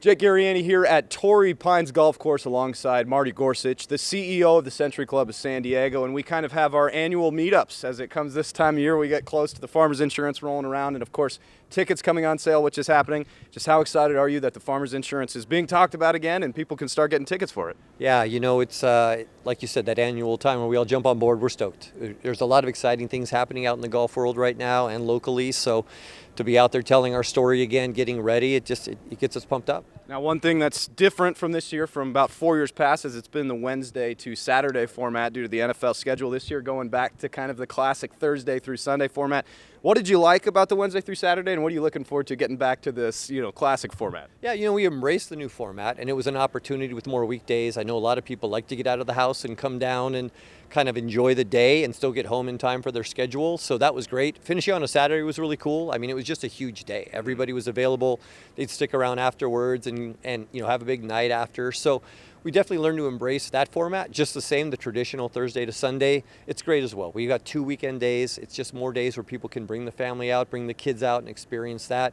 Jake Garegnani here at Torrey Pines Golf Course alongside Marty Gorsich, the CEO of the Century Club of San Diego, and we kind of have our annual meetups as it comes this time of year. We get close to the Farmers Insurance rolling around, and of course, tickets coming on sale, which is happening. Just how excited are you that the Farmers Insurance is being talked about again and people can start getting tickets for it? Yeah, it's like you said, that annual time where we all jump on board. We're stoked. There's a lot of exciting things happening out in the golf world right now and locally, so to be out there telling our story again, getting ready, it gets us pumped up. Now, one thing that's different from this year, from about 4 years past, is it's been the Wednesday to Saturday format due to the NFL schedule this year, going back to kind of the classic Thursday through Sunday format. What did you like about the Wednesday through Saturday, and what are you looking forward to getting back to this, classic format? Yeah, we embraced the new format, and it was an opportunity with more weekdays. I know a lot of people like to get out of the house and come down and kind of enjoy the day and still get home in time for their schedule, so that was great. Finishing on a Saturday was really cool. I mean, it was just a huge day. Everybody was available. They'd stick around afterwards and have a big night after. So we definitely learned to embrace that format. Just the same, the traditional Thursday to Sunday, it's great as well. We got 2 weekend days. It's just more days where people can bring the family out, bring the kids out and experience that.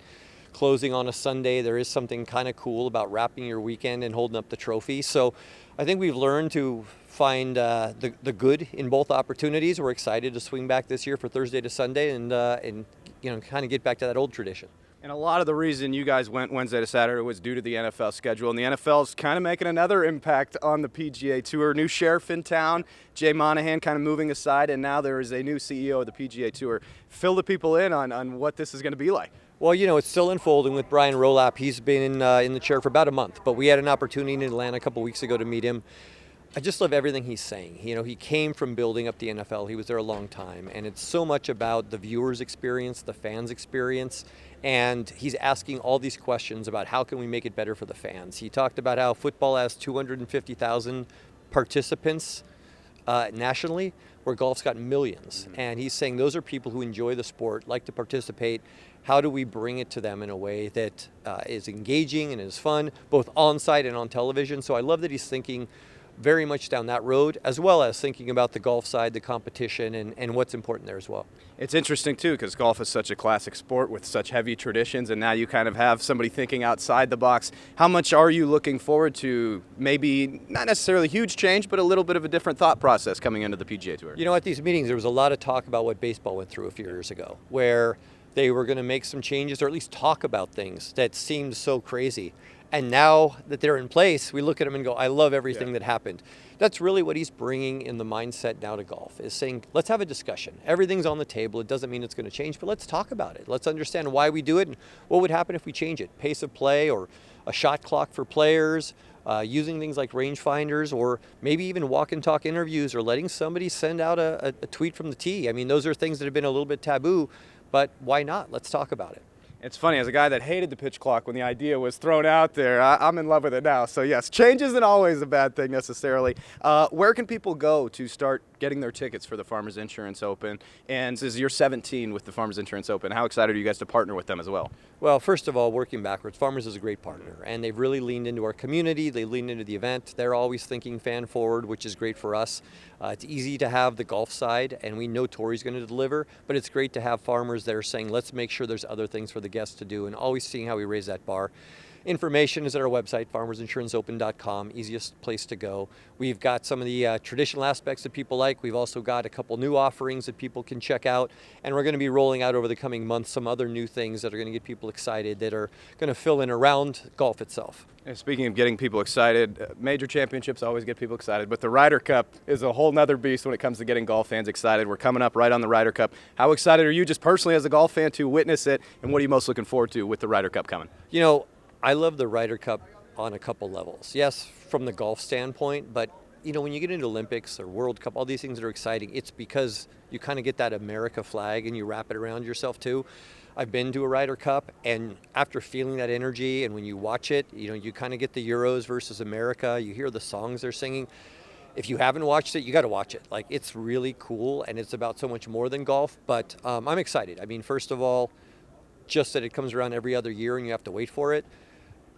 Closing on a Sunday, there is something kind of cool about wrapping your weekend and holding up the trophy. So I think we've learned to find the good in both opportunities. We're excited to swing back this year for Thursday to Sunday and kind of get back to that old tradition. And a lot of the reason you guys went Wednesday to Saturday was due to the NFL schedule, and the NFL is kind of making another impact on the PGA Tour. New sheriff in town, Jay Monahan, kind of moving aside, and now there is a new CEO of the PGA Tour. Fill the people in on what this is going to be like. Well, it's still unfolding with Brian Rolap. He's been in the chair for about a month, but we had an opportunity in Atlanta a couple weeks ago to meet him. I just love everything he's saying. He came from building up the NFL. He was there a long time, and it's so much about the viewers' experience, the fans' experience, and he's asking all these questions about how can we make it better for the fans. He talked about how football has 250,000 participants nationally, where golf's got millions. And he's saying those are people who enjoy the sport, like to participate. How do we bring it to them in a way that is engaging and is fun, both on-site and on television? So I love that he's thinking very much down that road, as well as thinking about the golf side, the competition, and what's important there as well. It's interesting, too, because golf is such a classic sport with such heavy traditions, and now you kind of have somebody thinking outside the box. How much are you looking forward to maybe not necessarily huge change, but a little bit of a different thought process coming into the PGA Tour? At these meetings, there was a lot of talk about what baseball went through a few years ago, where they were going to make some changes or at least talk about things that seemed so crazy. And now that they're in place, we look at them and go, I love everything that happened. That's really what he's bringing in the mindset now to golf, is saying, let's have a discussion. Everything's on the table. It doesn't mean it's going to change, but let's talk about it. Let's understand why we do it and what would happen if we change it. Pace of play or a shot clock for players, using things like rangefinders, or maybe even walk and talk interviews, or letting somebody send out a tweet from the tee. I mean, those are things that have been a little bit taboo, but why not? Let's talk about it. It's funny, as a guy that hated the pitch clock when the idea was thrown out there, I'm in love with it now. So yes, change isn't always a bad thing necessarily. Where can people go to start getting their tickets for the Farmers Insurance Open? And this is year 17 with the Farmers Insurance Open. How excited are you guys to partner with them as well? Well, first of all, working backwards, Farmers is a great partner, and they've really leaned into our community. They leaned into the event. They're always thinking fan forward, which is great for us. It's easy to have the golf side, and we know Torrey's going to deliver, but it's great to have Farmers that are saying, let's make sure there's other things for the guests to do, and always seeing how we raise that bar. Information is at our website, farmersinsuranceopen.com, easiest place to go. We've got some of the traditional aspects that people like. We've also got a couple new offerings that people can check out, and we're going to be rolling out over the coming months some other new things that are going to get people excited, that are going to fill in around golf itself. And speaking of getting people excited, major championships always get people excited, but the Ryder Cup is a whole nother beast when it comes to getting golf fans excited. We're coming up right on the Ryder Cup. How excited are you just personally as a golf fan to witness it, and what are you most looking forward to with the Ryder Cup coming? I love the Ryder Cup on a couple levels. Yes, from the golf standpoint, but when you get into Olympics or World Cup, all these things that are exciting, it's because you kind of get that America flag and you wrap it around yourself too. I've been to a Ryder Cup, and after feeling that energy, and when you watch it, you kind of get the Euros versus America. You hear the songs they're singing. If you haven't watched it, you got to watch it. Like, it's really cool, and it's about so much more than golf. But I'm excited. I mean, first of all, just that it comes around every other year and you have to wait for it.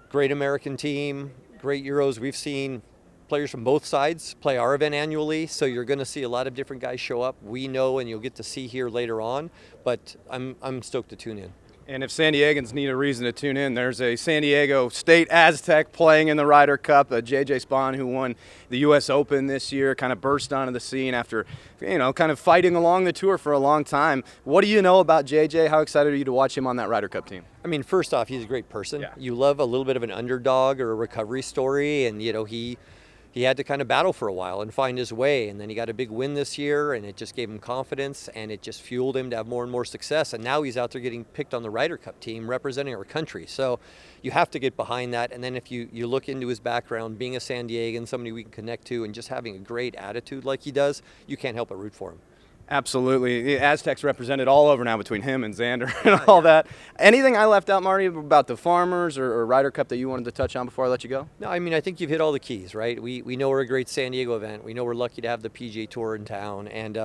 Great American team, great Euros. We've seen players from both sides play our event annually, so you're going to see a lot of different guys show up. We know, and you'll get to see here later on, but I'm stoked to tune in. And if San Diegans need a reason to tune in, there's a San Diego State Aztec playing in the Ryder Cup. J.J. Spahn, who won the U.S. Open this year, kind of burst onto the scene after, kind of fighting along the tour for a long time. What do you know about J.J.? How excited are you to watch him on that Ryder Cup team? I mean, first off, he's a great person. Yeah. You love a little bit of an underdog or a recovery story, and he had to kind of battle for a while and find his way, and then he got a big win this year, and it just gave him confidence, and it just fueled him to have more and more success, and now he's out there getting picked on the Ryder Cup team representing our country. So you have to get behind that, and then if you look into his background, being a San Diegan, somebody we can connect to, and just having a great attitude like he does, you can't help but root for him. Absolutely. The Aztecs represented all over now between him and Xander and all that. Anything I left out, Marty, about the Farmers or Ryder Cup that you wanted to touch on before I let you go? No, I mean, I think you've hit all the keys, right? We know we're a great San Diego event. We know we're lucky to have the PGA Tour in town. And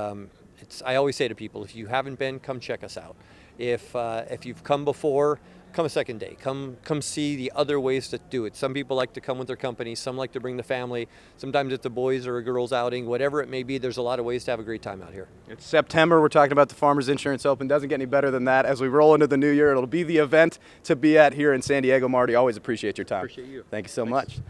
I always say to people, if you haven't been, come check us out. If you've come before, come a second day. Come see the other ways to do it. Some people like to come with their company. Some like to bring the family. Sometimes it's a boys or a girls outing. Whatever it may be, there's a lot of ways to have a great time out here. It's September. We're talking about the Farmers Insurance Open. Doesn't get any better than that. As we roll into the new year, it'll be the event to be at here in San Diego. Marty, always appreciate your time. Appreciate you. Thank you so much.